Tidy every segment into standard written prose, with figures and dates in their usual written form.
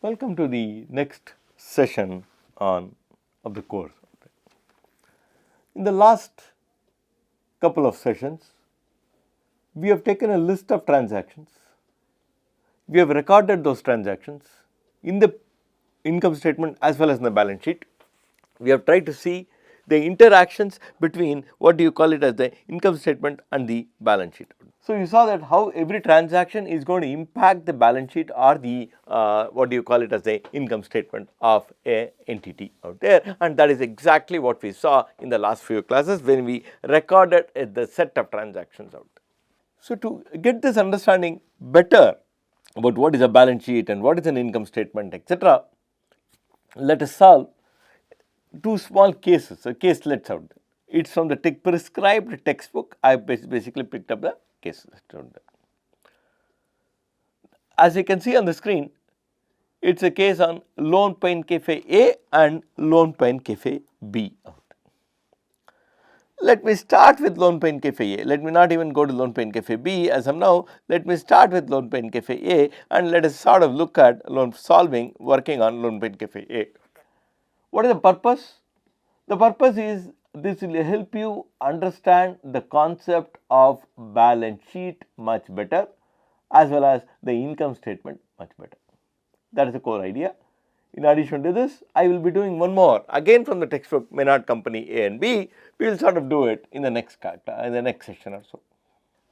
Welcome to the next session of the course. In the last couple of sessions, we have taken a list of transactions. We have recorded those transactions in the income statement as well as in the balance sheet. We have tried to see the interactions between what do you call it as the income statement and the balance sheet. So you saw that how every transaction is going to impact the balance sheet or the what do you call it as the income statement of a entity out there, and that is exactly what we saw in the last few classes when we recorded the set of transactions out there. So to get this understanding better about what is a balance sheet and what is an income statement, etc., let us solve two small cases, caselets out there. It's from the prescribed textbook. I basically picked up the cases out there. As you can see on the screen, it's a case on Lone Pine Cafe A and Lone Pine Cafe B. Let me start with Lone Pine Cafe A. Let me not even go to Lone Pine Cafe B as of now. Let me start with Lone Pine Cafe A and let us sort of look at working on Lone Pine Cafe A. What is the purpose? The purpose is this will help you understand the concept of balance sheet much better as well as the income statement much better. That is the core idea. In addition to this, I will be doing one more again from the textbook Maynard Company A and B. We will sort of do it in the next session or so.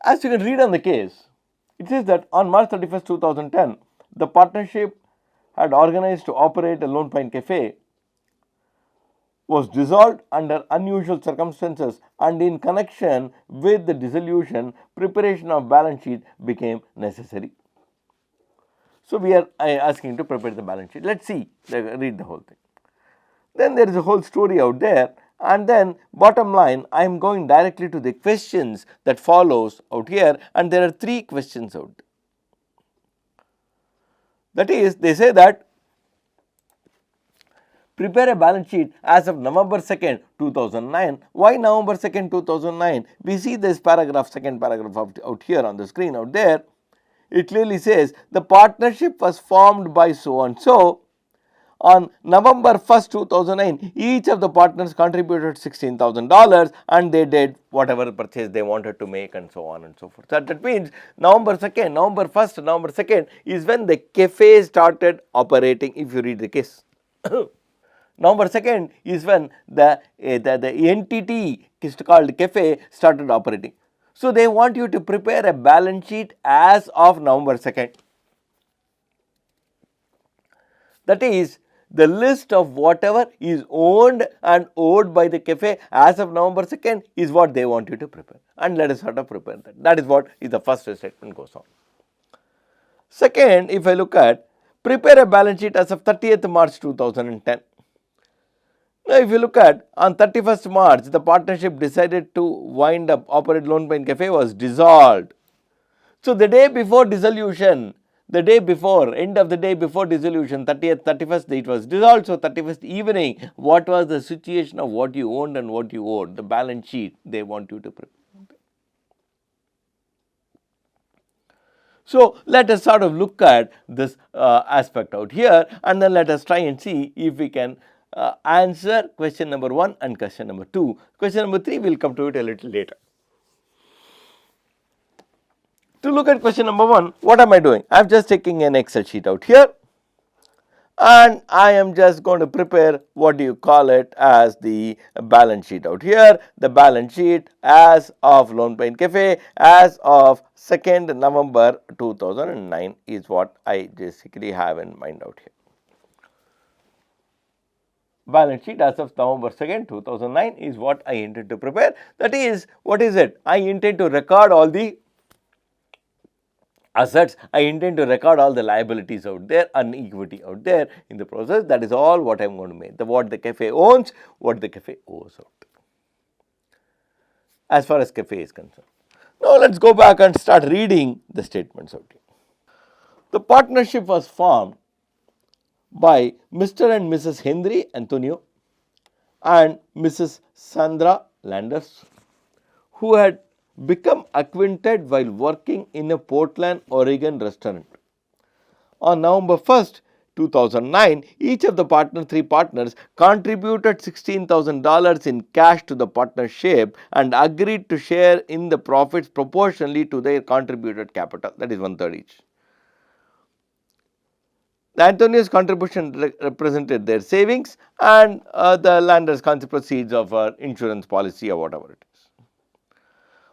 As you can read on the case, it says that on March 31st, 2010, the partnership had organized to operate a Lone Pine Cafe was dissolved under unusual circumstances, and in connection with the dissolution, preparation of balance sheet became necessary. So we are asking to prepare the balance sheet. Let's see, read the whole thing. Then there is a whole story out there, and then bottom line, I am going directly to the questions that follows out here, and there are three questions out there. That is, they say that prepare a balance sheet as of November 2nd, 2009. Why November 2nd, 2009? We see this second paragraph out here on the screen out there. It clearly says the partnership was formed by so and so. On November 1st, 2009, each of the partners contributed $16,000 and they did whatever purchase they wanted to make and so on and so forth. So that means November 2nd, November 1st, November 2nd is when the cafe started operating, if you read the case. November 2nd is when the entity called cafe started operating. So they want you to prepare a balance sheet as of November 2nd. That is the list of whatever is owned and owed by the cafe as of November 2nd is what they want you to prepare, and let us sort of prepare that. That is what is the first statement goes on. Second, if I look at prepare a balance sheet as of 30th March 2010. Now, if you look at on 31st March, the partnership decided to wind up operate Lone Pine Cafe was dissolved. So the day before dissolution, end of the day before dissolution, 31st, it was dissolved. So 31st evening, what was the situation of what you owned and what you owed? The balance sheet they want you to prepare. So let us sort of look at this aspect out here, and then let us try and see if we can answer question number 1 and question number 2. Question number 3 we will come to it a little later. To look at question number 1, what am I doing? I am just taking an Excel sheet out here, and I am just going to prepare what do you call it as the balance sheet out here. The balance sheet as of Lone Pine Cafe as of 2nd November 2009 is what I basically have in mind out here. Balance sheet as of November 2nd, 2009 is what I intend to prepare. That is, what is it? I intend to record all the assets, I intend to record all the liabilities out there and equity out there in the process. That is all what I am going to make. What the cafe owns, what the cafe owes out there, as far as cafe is concerned. Now let us go back and start reading the statements out here. The partnership was formed by Mr. and Mrs. Henry Antonio and Mrs. Sandra Landers, who had become acquainted while working in a Portland, Oregon restaurant. On November 1st, 2009, each of the three partners contributed $16,000 in cash to the partnership and agreed to share in the profits proportionally to their contributed capital, that is 1/3 each. The Antonio's contribution represented their savings, and the Landers' proceeds of insurance policy or whatever it is.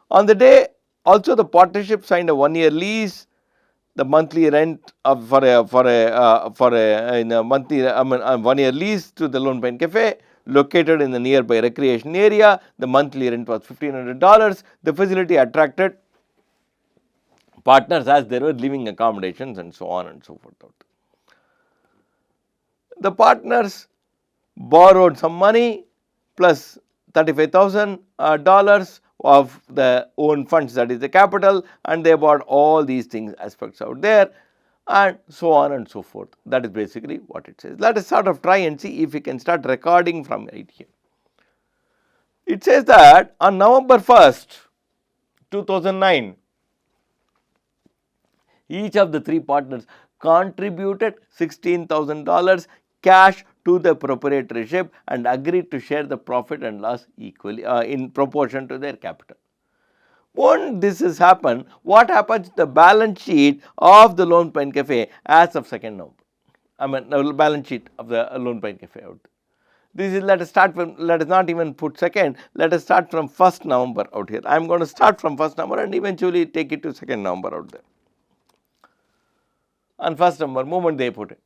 On the day, also the partnership signed a 1-year lease. The monthly rent for a monthly 1-year lease to the Lone Pine Cafe located in the nearby recreation area. The monthly rent was $1,500. The facility attracted partners as there were living accommodations and so on and so forth. The partners borrowed some money plus $35,000 of the own funds, that is the capital, and they bought all these things aspects out there and so on and so forth. That is basically what it says. Let us sort of try and see if we can start recording from right here. It says that on November 1st, 2009, each of the three partners contributed $16,000 cash to the proprietorship and agreed to share the profit and loss equally in proportion to their capital. When this has happened, what happens to the balance sheet of the Lone Pine Cafe as of 2nd November? The balance sheet of the Lone Pine Cafe out. This is, let us start from, let us not even put 2nd, let us start from 1st November out here. I am going to start from 1st November and eventually take it to 2nd November out there. On 1st November, moment they put it.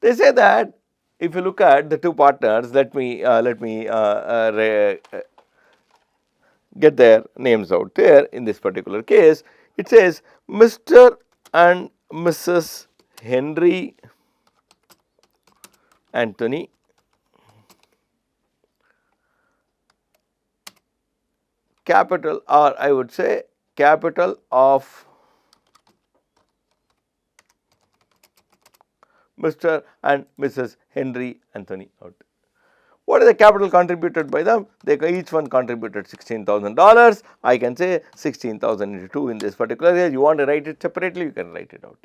They say that if you look at the two partners, let me get their names out there. In this particular case, it says Mr. and Mrs. Henry Anthony capital, or I would say capital of Mr. and Mrs. Henry Anthony out. What is the capital contributed by them? They each one contributed $16,000. I can say 16,000 into 2 in this particular case. You want to write it separately, you can write it out.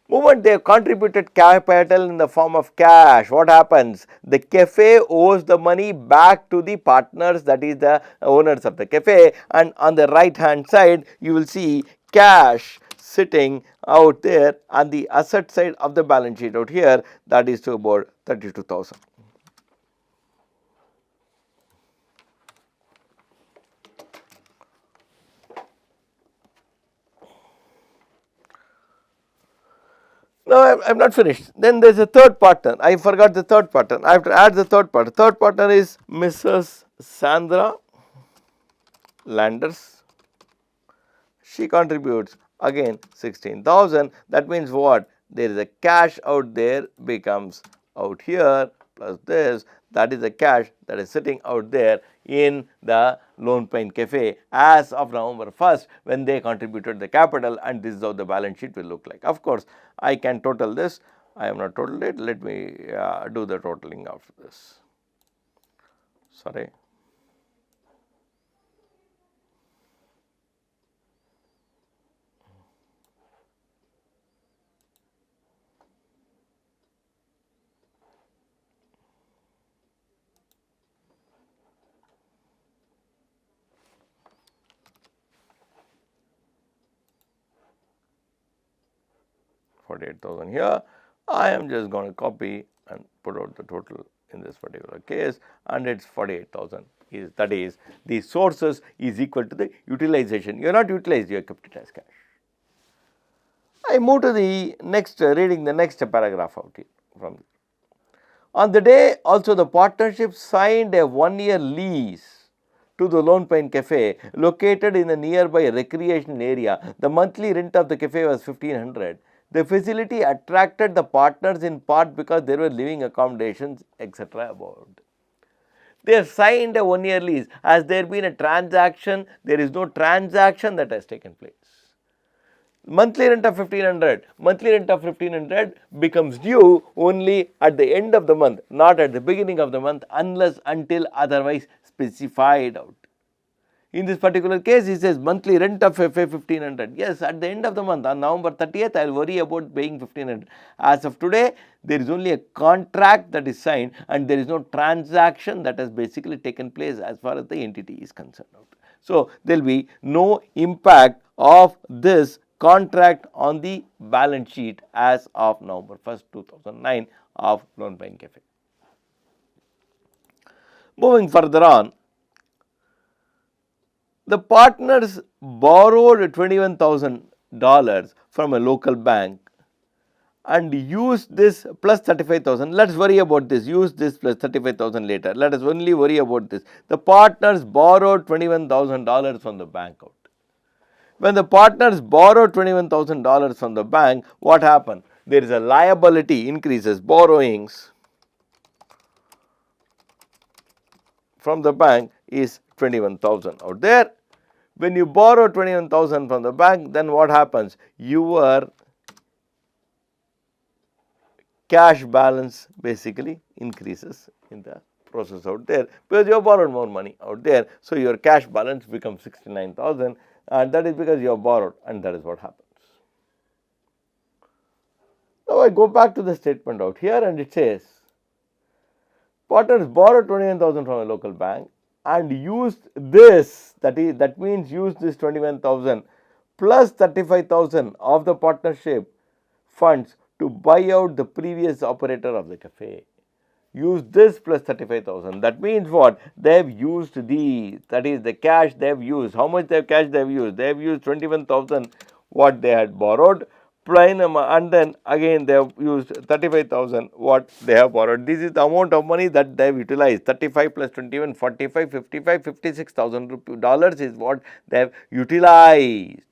Moment they have contributed capital in the form of cash, what happens? The cafe owes the money back to the partners, that is the owners of the cafe, and on the right hand side you will see cash sitting out there on the asset side of the balance sheet out here, that is to about 32,000. Now, I am not finished. Then there is a third partner. I forgot the third partner. I have to add the third partner. Third partner is Mrs. Sandra Landers. She contributes again 16,000. That means what? There is a cash out there becomes out here plus this, that is the cash that is sitting out there in the Lone Pine Cafe as of November 1st when they contributed the capital, and this is how the balance sheet will look like. Of course, I can total this. I have not totaled it. Let me do the totaling of this. Sorry. $48,000 here. I am just going to copy and put out the total in this particular case, and it's 48,000. That is, the sources is equal to the utilization. You are not utilized, you have kept it as cash. I move to the next, reading the next paragraph out here from there. On the day also the partnership signed a 1-year lease to the Lone Pine Cafe located in a nearby recreation area. The monthly rent of the cafe was $1,500. The facility attracted the partners in part because there were living accommodations, etc. about. They have signed a 1-year lease. Has there been a transaction? There is no transaction that has taken place. Monthly rent of 1,500. Monthly rent of 1,500 becomes due only at the end of the month, not at the beginning of the month, unless until otherwise specified out. In this particular case, he says monthly rent of FA 1500. Yes, at the end of the month on November 30th, I will worry about paying 1500. As of today, there is only a contract that is signed and there is no transaction that has basically taken place as far as the entity is concerned. So, there will be no impact of this contract on the balance sheet as of November 1st, 2009 of Lone Pine Cafe. Moving further on, the partners borrowed $21,000 from a local bank and used this plus 35,000. Let us worry about this, use this plus 35,000 later. Let us only worry about this. The partners borrowed $21,000 from the bank out. When the partners borrowed $21,000 from the bank, what happened? There is a liability increases, borrowings from the bank is 21,000 out there. When you borrow 21,000 from the bank, then what happens? Your cash balance basically increases in the process out there because you have borrowed more money out there. So, your cash balance becomes 69,000 and that is because you have borrowed, and that is what happens. Now, I go back to the statement out here and it says partners borrowed 21,000 from a local bank and used this, that means use this 21,000 plus 35,000 of the partnership funds to buy out the previous operator of the cafe. Use this plus 35,000. That means what? They have used that is the cash they have used. How much cash they have used? They have used 21,000 what they had borrowed, and then again they have used 35,000 what they have borrowed. This is the amount of money that they have utilized. 35 plus 21, 45, 55, $56,000 is what they have utilized.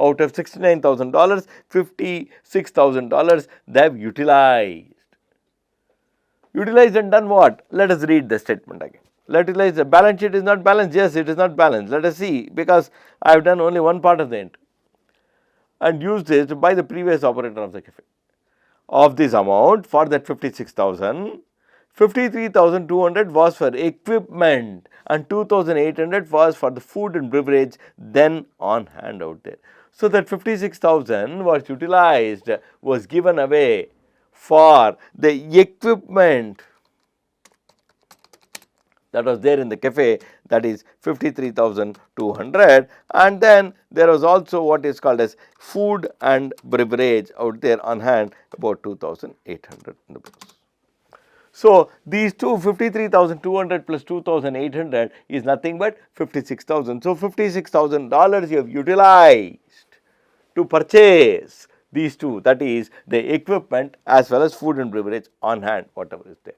Out of $69,000, $56,000 they have utilized. Utilized and done what? Let us read the statement again. Utilize the balance sheet is not balanced. Yes, it is not balanced. Let us see, because I have done only one part of the entry and used this to buy the previous operator of the cafe. Of this amount, for that 56,000, 53,200 was for equipment and 2,800 was for the food and beverage then on hand out there. So, that 56,000 was utilized, was given away for the equipment that was there in the cafe, that is 53,200, and then there was also what is called as food and beverage out there on hand, about 2,800 in the books. So, these two 53,200 plus 2,800 is nothing but 56,000. So, $56,000 you have utilized to purchase these two, that is the equipment as well as food and beverage on hand, whatever is there.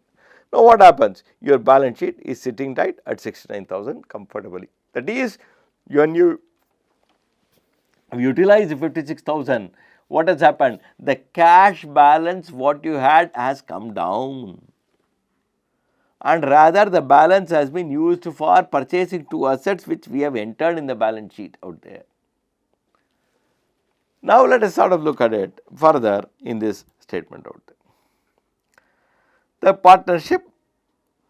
Now, what happens? Your balance sheet is sitting tight at 69,000 comfortably. That is, when you utilize the 56,000, what has happened? The cash balance what you had has come down, and rather the balance has been used for purchasing two assets which we have entered in the balance sheet out there. Now, let us sort of look at it further in this statement out there. The partnership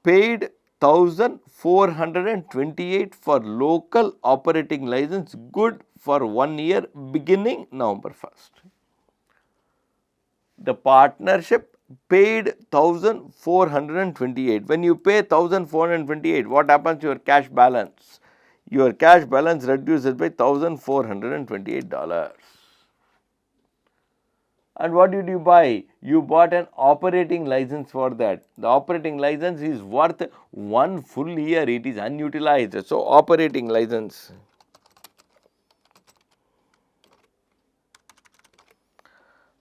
paid 1,428 for local operating license good for 1 year beginning November 1st. The partnership paid 1,428. When you pay 1,428, what happens to your cash balance? Your cash balance reduces by $1,428. And what did you buy? You bought an operating license for that. The operating license is worth 1 full year, it is unutilized. So, operating license.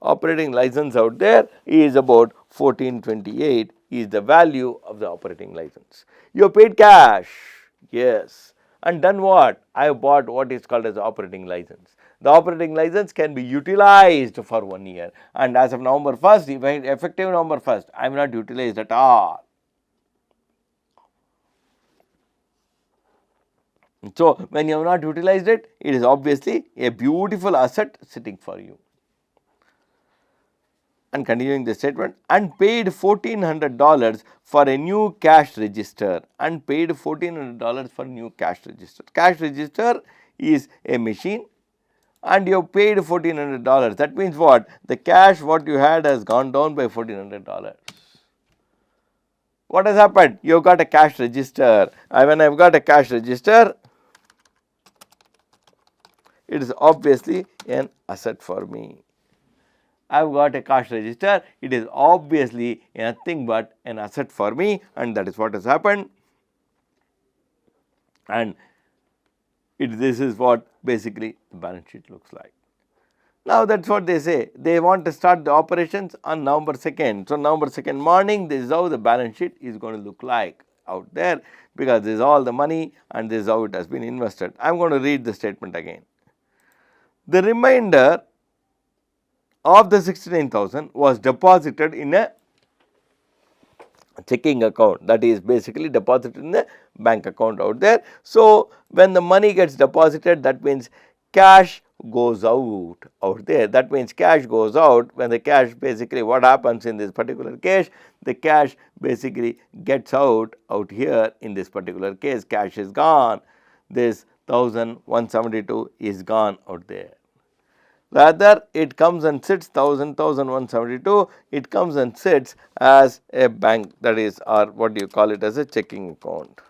Operating license out there is about 1428 is the value of the operating license. You have paid cash, yes, and done what? I have bought what is called as operating license. The operating license can be utilized for 1 year, and as of November 1st, effective November 1st, I am not utilized at all. So, when you have not utilized it, it is obviously a beautiful asset sitting for you. and continuing the statement, and paid $1,400 for a new cash register, and paid $1,400 for new cash register. Cash register is a machine and you have paid $1,400. That means what? The cash what you had has gone down by $1,400. What has happened? You have got a cash register. When I have got a cash register, it is obviously an asset for me. I have got a cash register, it is obviously nothing but an asset for me, and that is what has happened. And this is what basically the balance sheet looks like. Now that is what they say, they want to start the operations on November 2nd. So, November 2nd morning, this is how the balance sheet is going to look like out there, because this is all the money and this is how it has been invested. I am going to read the statement again. The remainder of the 69,000 was deposited in a checking account, that is basically deposited in the bank account out there. So, when the money gets deposited, that means cash goes out there. That means cash goes out. When the cash, basically what happens in this particular case, the cash basically gets out here. In this particular case, cash is gone. This 1,172 is gone out there. Rather, it comes and sits 1,172, it comes and sits as a bank, that is, or what do you call it, as a checking account.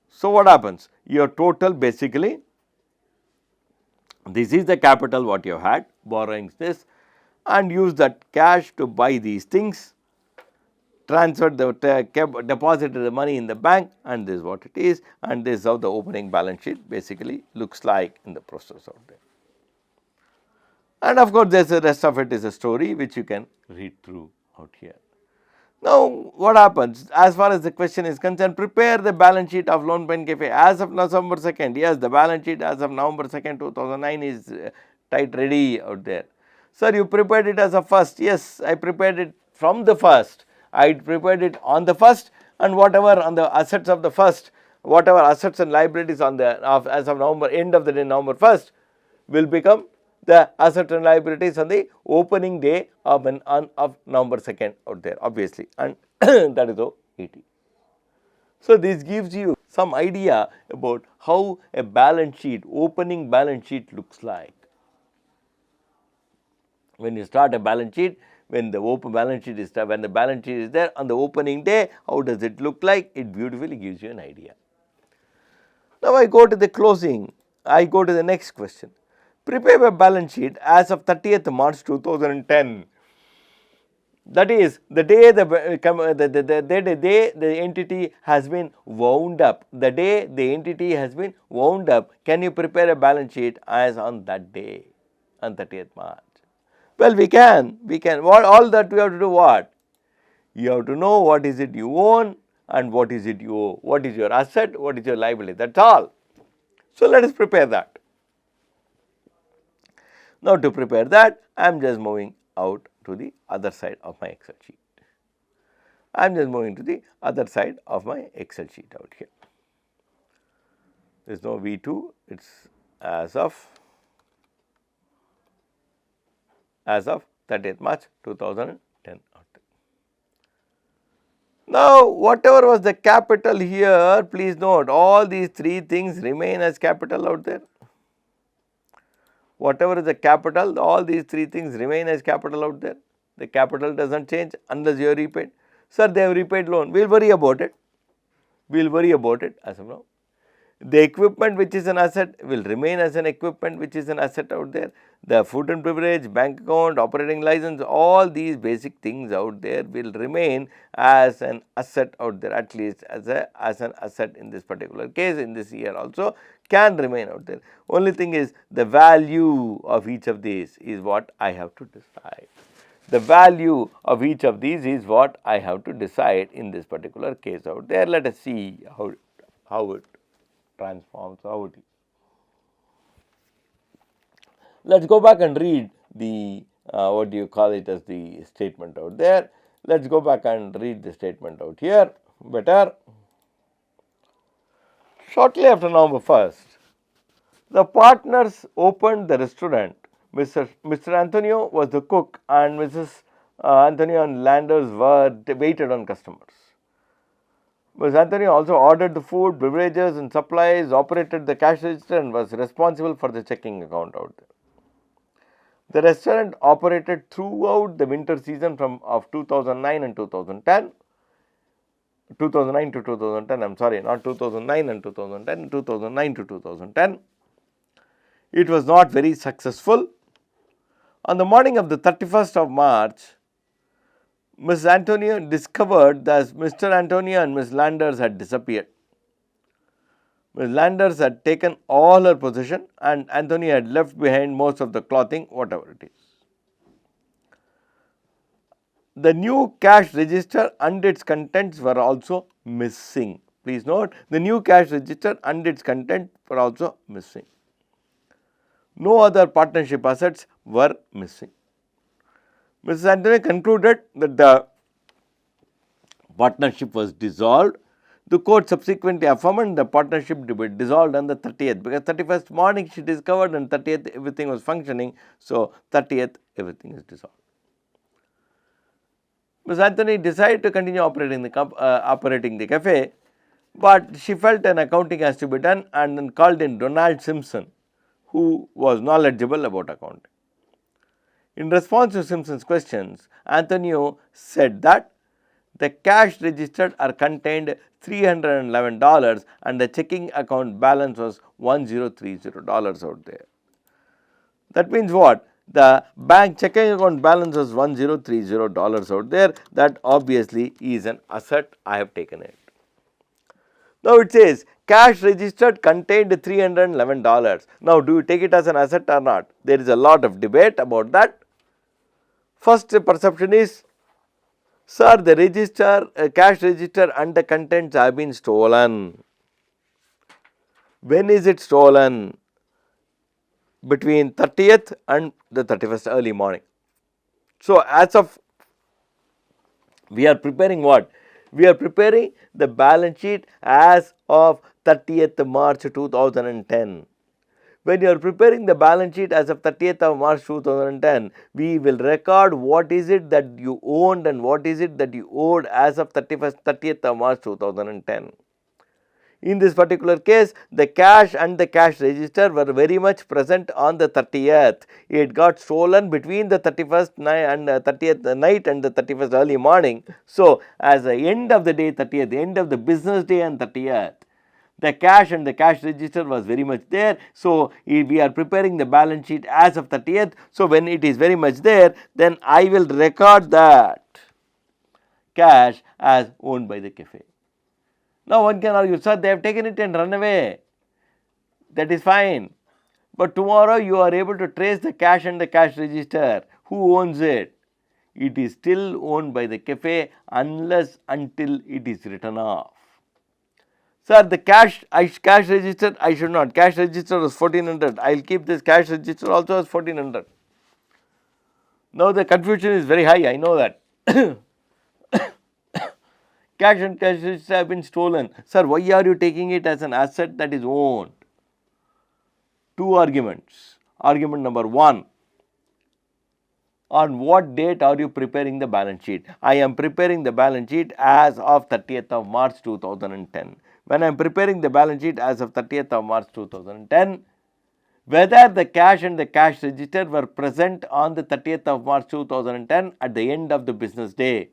So, what happens? Your total basically, this is the capital what you had, borrowings this, and use that cash to buy these things, transferred deposited the money in the bank, and this is what it is, and this is how the opening balance sheet basically looks like in the process out there. And of course, the rest of it is a story which you can read through out here. Now, what happens as far as the question is concerned? Prepare the balance sheet of Lone Pine Cafe as of November 2nd. Yes, the balance sheet as of November 2nd, 2009 is tight ready out there. Sir, you prepared it as a first. Yes, I prepared it from the first. I prepared it on the first, and whatever on the assets of the first, whatever assets and liabilities on the as of November, end of the day, November 1st, will become the asset and liabilities on the opening day of November 2nd out there, obviously, and that is how it is. So, this gives you some idea about how a balance sheet, opening balance sheet looks like. When you start a balance sheet, when the open balance sheet is when the balance sheet is there on the opening day, how does it look like? It beautifully gives you an idea. Now, I go to the closing, I go to the next question. Prepare a balance sheet as of 30th March 2010. That is the day the entity has been wound up. The day the entity has been wound up, can you prepare a balance sheet as on that day, on 30th March? Well, we can. What all that we have to do? What? You have to know what is it you own and what is it you owe. What is your asset? What is your liability? That's all. So, let us prepare that. Now, to prepare that, I am just moving out to the other side of my Excel sheet. I am just moving to the other side of my Excel sheet out here. There is no V2, it is as of 30th March 2010. Now, whatever was the capital here, please note all these three things remain as capital out there. Whatever is the capital, all these three things remain as capital out there. The capital does not change unless you are repaid. Sir, they have repaid loan. We will worry about it. We will worry about it as of now. The equipment which is an asset will remain as an equipment which is an asset out there. The food and beverage, bank account, operating license, all these basic things out there will remain as an asset out there, at least as an asset in this particular case, in this year also can remain out there. Only thing is the value of each of these is what I have to decide. The value of each of these is what I have to decide in this particular case out there. Let us see how it transforms out. Let us go back and read the what do you call it as the statement out there. Let us go back and read the statement out here better. Shortly after November 1st, The partners opened the restaurant. Mr. Antonio was the cook and Mrs. Antonio and Landers waited on customers. Mrs. Antonio also ordered the food, beverages and supplies, operated the cash register and was responsible for the checking account out there. The restaurant operated throughout the winter season of 2009 and 2010. 2009 to 2010, I'm sorry, not 2009 and 2010, 2009 to 2010. It was not very successful. On the morning of the 31st of March, Ms. Antonio discovered that Mr. Antonio and Ms. Landers had disappeared. Ms. Landers had taken all her possession and Antonio had left behind most of the clothing, whatever it is. The new cash register and its contents were also missing. Please note, the new cash register and its contents were also missing. No other partnership assets were missing. Mrs. Antonio concluded that the partnership was dissolved. The court subsequently affirmed the partnership to be dissolved on the 30th because 31st morning she discovered and 30th everything was functioning. So, 30th everything is dissolved. Ms. Anthony decided to continue operating the cafe, but she felt an accounting has to be done and then called in Donald Simpson, who was knowledgeable about accounting. In response to Simpson's questions, Antonio said that the cash registered are contained $311 and the checking account balance was $1030 out there. That means what? The bank checking account balance was $1030 out there. That obviously is an asset. I have taken it. Now it says cash registered contained $311. Now do you take it as an asset or not? There is a lot of debate about that. First perception is, sir, the register, cash register and the contents have been stolen. When is it stolen? Between 30th and the 31st early morning. So, as of we are preparing what? We are preparing the balance sheet as of 30th March 2010. When you are preparing the balance sheet as of 30th of March 2010, we will record what is it that you owned and what is it that you owed as of 30th of March 2010. In this particular case, the cash and the cash register were very much present on the 30th. It got stolen between the 31st night and 30th night and the 31st early morning. So, as the end of the day 30th, the end of the business day and 30th, the cash and the cash register was very much there. So, we are preparing the balance sheet as of 30th. So, when it is very much there, then I will record that cash as owned by the cafe. Now one can argue, sir, they have taken it and run away. That is fine. But tomorrow you are able to trace the cash and the cash register. Who owns it? It is still owned by the cafe unless until it is written off. Sir, the cash register I should not. Cash register was 1400. I will keep this cash register also as 1400. Now the confusion is very high. I know that. Cash and cash register have been stolen. Sir, why are you taking it as an asset that is owned? Two arguments. Argument number one. On what date are you preparing the balance sheet? I am preparing the balance sheet as of 30th of March 2010. When I am preparing the balance sheet as of 30th of March 2010, whether the cash and the cash register were present on the 30th of March 2010 at the end of the business day.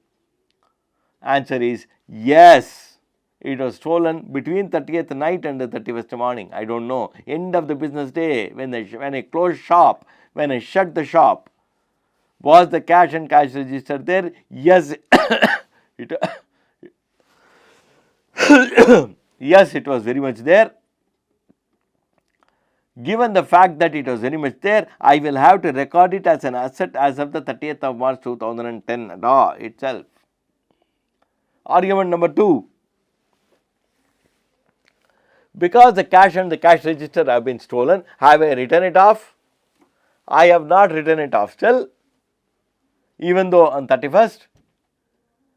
Answer is yes. It was stolen between 30th night and the 31st morning. I don't know. End of the business day, when I closed shop, when I shut the shop, was the cash and cash register there? Yes. Yes, it was very much there. Given the fact that it was very much there, I will have to record it as an asset as of the 30th of March 2010 itself. Argument number two. Because the cash and the cash register have been stolen, have I written it off? I have not written it off still, even though on 31st.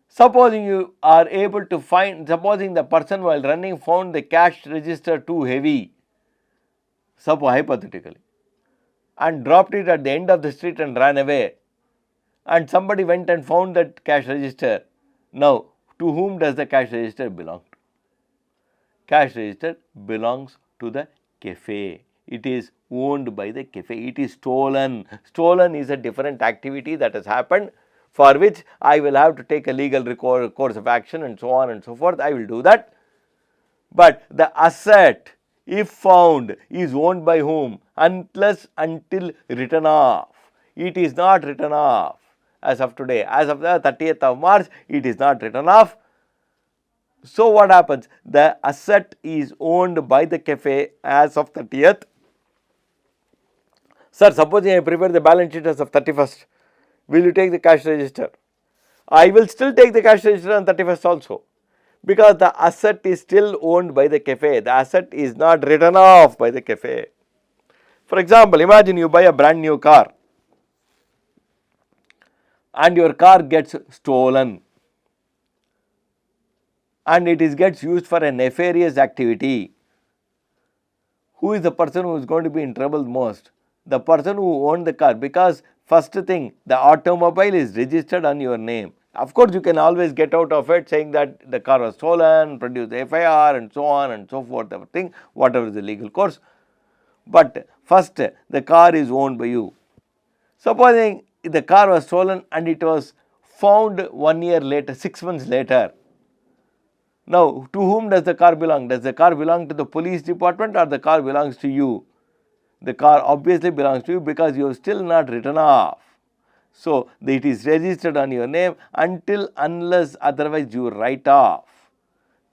Supposing you are able to find, supposing the person while running found the cash register too heavy, suppose hypothetically, and dropped it at the end of the street and ran away, and somebody went and found that cash register. Now, to whom does the cash register belong to? Cash register belongs to the cafe. It is owned by the cafe. It is stolen. Stolen is a different activity that has happened, for which I will have to take a legal course of action and so on and so forth. I will do that. But the asset, if found, is owned by whom? Unless until written off. It is not written off as of today. As of the 30th of March, it is not written off. So what happens? The asset is owned by the cafe as of 30th. Sir, supposing I prepare the balance sheet as of 31st, will you take the cash register? I will still take the cash register on 31st also, because the asset is still owned by the cafe. The asset is not written off by the cafe. For example, imagine you buy a brand new car and your car gets stolen, and it gets used for a nefarious activity. Who is the person who is going to be in trouble most? The person who owned the car, because first thing, the automobile is registered on your name. Of course, you can always get out of it saying that the car was stolen, produce the FIR and so on and so forth, everything, whatever is the legal course. But first, the car is owned by you. Supposing the car was stolen and it was found 1 year later, 6 months later. Now, to whom does the car belong? Does the car belong to the police department or the car belongs to you? The car obviously belongs to you because you have still not written off. So, it is registered on your name until unless otherwise you write off.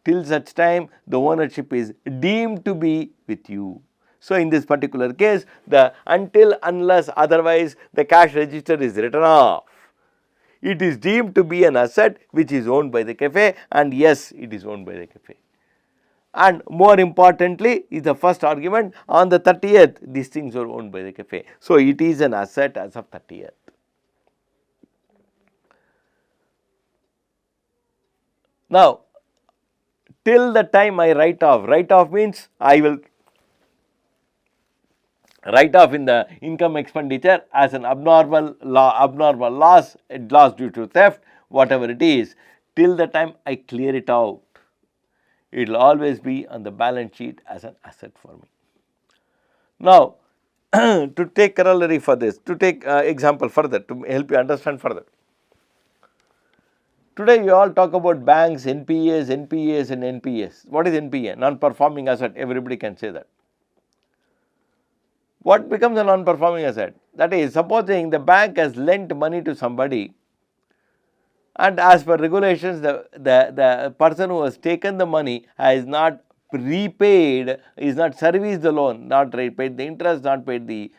Till such time the ownership is deemed to be with you. So, in this particular case, the until unless otherwise the cash register is written off. It is deemed to be an asset which is owned by the cafe, and yes, it is owned by the cafe. And more importantly is the first argument, on the 30th these things are owned by the cafe. So, it is an asset as of 30th. Now, till the time I write off means I will write off in the income expenditure as an abnormal loss, loss due to theft, whatever it is, till the time I clear it out. It will always be on the balance sheet as an asset for me. Now, to take corollary for this, to take example further, to help you understand further. Today we all talk about banks, NPAs and NPAs. What is NPA? Non-performing asset. Everybody can say that. What becomes a non-performing asset? That is, supposing the bank has lent money to somebody, and as per regulations, the person who has taken the money has not repaid, is not serviced the loan, not repaid the interest, not paid the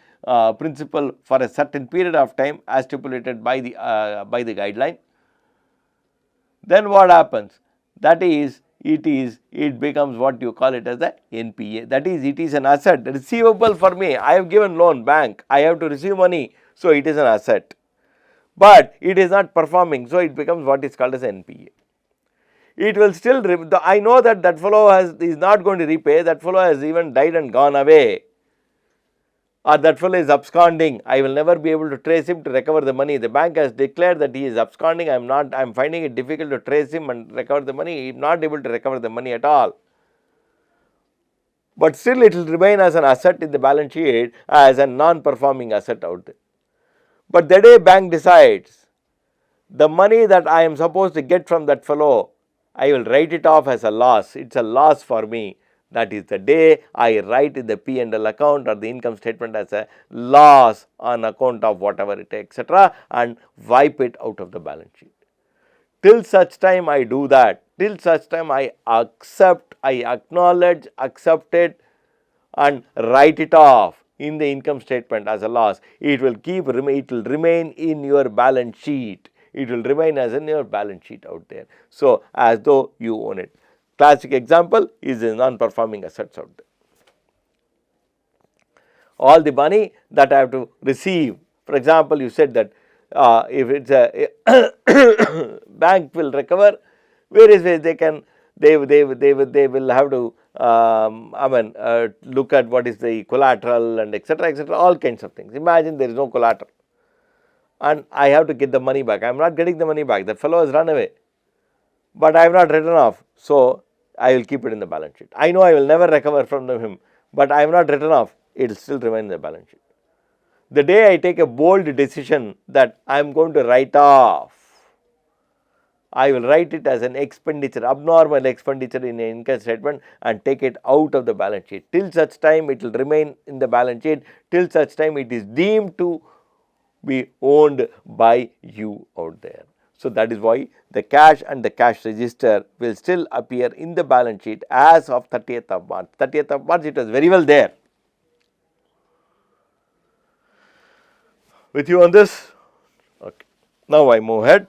principal for a certain period of time as stipulated by the guideline. Then what happens? That is, it becomes what you call it as the NPA. That is, it is an asset, receivable for me. I have given loan, bank, I have to receive money, so it is an asset. But it is not performing, so it becomes what is called as NPA. It will still, I know that that fellow is not going to repay, that fellow has even died and gone away, or that fellow is absconding. I will never be able to trace him to recover the money. The bank has declared that he is absconding. I am finding it difficult to trace him and recover the money. He is not able to recover the money at all. But still it will remain as an asset in the balance sheet as a non-performing asset out there. But the day bank decides the money that I am supposed to get from that fellow, I will write it off as a loss. It's a loss for me. That is the day I write in the P&L account or the income statement as a loss on account of whatever it is, etc., and wipe it out of the balance sheet. Till such time I do that, till such time I accept, I acknowledge, accept it and write it off in the income statement as a loss. It will remain in your balance sheet. It will remain as in your balance sheet out there. So, as though you own it. Classic example is the non-performing assets out there. All the money that I have to receive, for example, you said that if it's a bank will recover various ways. They can they will have to look at what is the collateral and etc., all kinds of things. Imagine there is no collateral and I have to get the money back. I am not getting the money back. The fellow has run away, but I have not written off. So I will keep it in the balance sheet. I know I will never recover from him, but I have not written off. It will still remain in the balance sheet. The day I take a bold decision that I am going to write off, I will write it as an expenditure, abnormal expenditure in an income statement and take it out of the balance sheet. Till such time it will remain in the balance sheet, till such time it is deemed to be owned by you out there. So that is why the cash and the cash register will still appear in the balance sheet as of 30th of March. 30th of March it was very well there. With you on this? Okay. Now I move ahead.